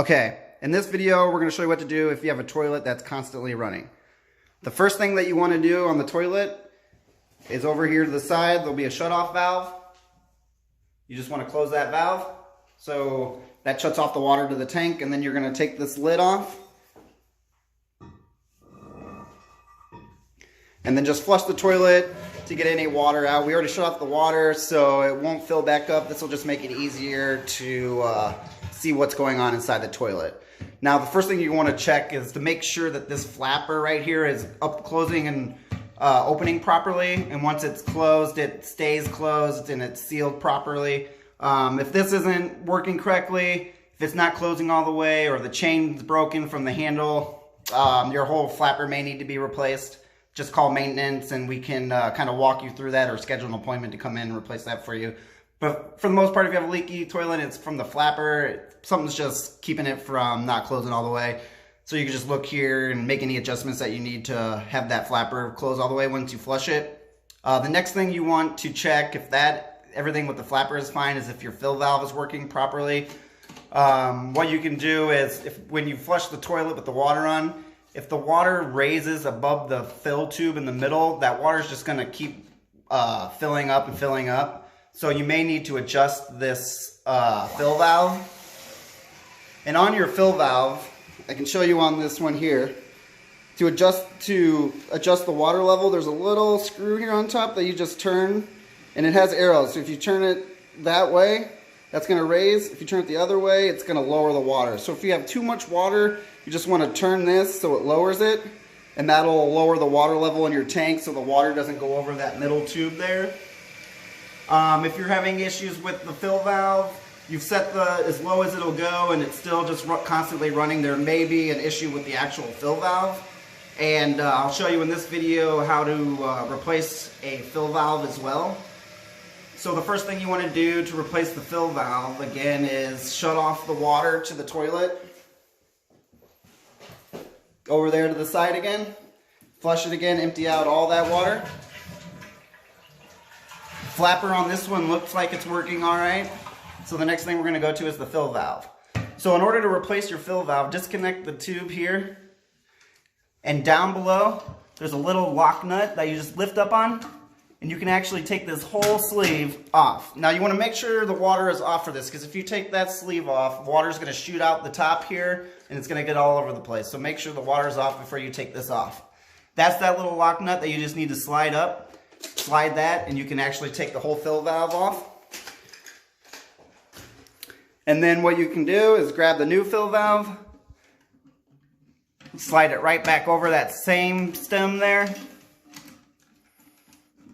Okay, in this video, we're going to show you what to do if you have a toilet that's constantly running. The first thing that you want to do on the toilet is over here to the side, there'll be a shut-off valve. You just want to close that valve. So that shuts off the water to the tank, and then you're going to take this lid off. And then just flush the toilet to get any water out. We already shut off the water, so it won't fill back up. This will just make it easier to see what's going on inside the toilet. Now, the first thing you want to check is to make sure that this flapper right here is up, closing and opening properly. And once it's closed, it stays closed and it's sealed properly. If this isn't working correctly, if it's not closing all the way, or the chain's broken from the handle, your whole flapper may need to be replaced. Just call maintenance and we can kind of walk you through that, or schedule an appointment to come in and replace that for you. But for the most part, if you have a leaky toilet, it's from the flapper. Something's just keeping it from not closing all the way. So you can just look here and make any adjustments that you need to have that flapper close all the way once you flush it. The next thing you want to check if everything with the flapper is fine is if your fill valve is working properly. What you can do is when you flush the toilet with the water on, if the water raises above the fill tube in the middle, that water is just going to keep filling up and filling up. So you may need to adjust this fill valve. And on your fill valve, I can show you on this one here, to adjust the water level, there's a little screw here on top that you just turn, and it has arrows. So if you turn it that way, that's going to raise. If you turn it the other way, it's going to lower the water. So if you have too much water, you just want to turn this so it lowers it, and that'll lower the water level in your tank so the water doesn't go over that middle tube there. If you're having issues with the fill valve, you've set as low as it'll go and it's still just constantly running, there may be an issue with the actual fill valve. And I'll show you in this video how to replace a fill valve as well. So the first thing you want to do to replace the fill valve, again, is shut off the water to the toilet. Over there to the side again. Flush it again, empty out all that water. Flapper on this one looks like it's working all right. So the next thing we're going to go to is the fill valve. So in order to replace your fill valve, disconnect the tube here. And down below, there's a little lock nut that you just lift up on. And you can actually take this whole sleeve off. Now you want to make sure the water is off for this, because if you take that sleeve off, water is going to shoot out the top here and it's going to get all over the place. So make sure the water is off before you take this off. That's that little lock nut that you just need to slide up. Slide that and you can actually take the whole fill valve off. And then what you can do is grab the new fill valve, slide it right back over that same stem there.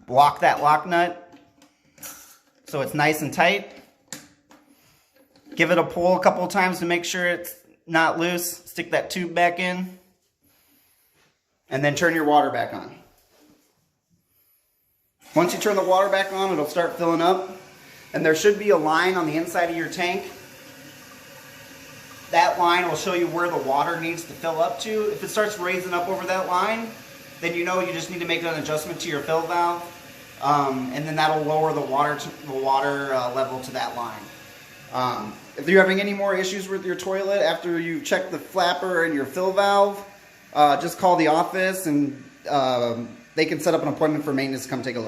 Block that lock nut so it's nice and tight. Give it a pull a couple of times to make sure it's not loose. Stick that tube back in. And then turn your water back on. Once you turn the water back on, it'll start filling up. And there should be a line on the inside of your tank. That line will show you where the water needs to fill up to. If it starts raising up over that line, then you know you just need to make an adjustment to your fill valve. And then that'll lower the water level to that line. If you're having any more issues with your toilet after you check the flapper and your fill valve, just call the office and they can set up an appointment for maintenance to come take a look.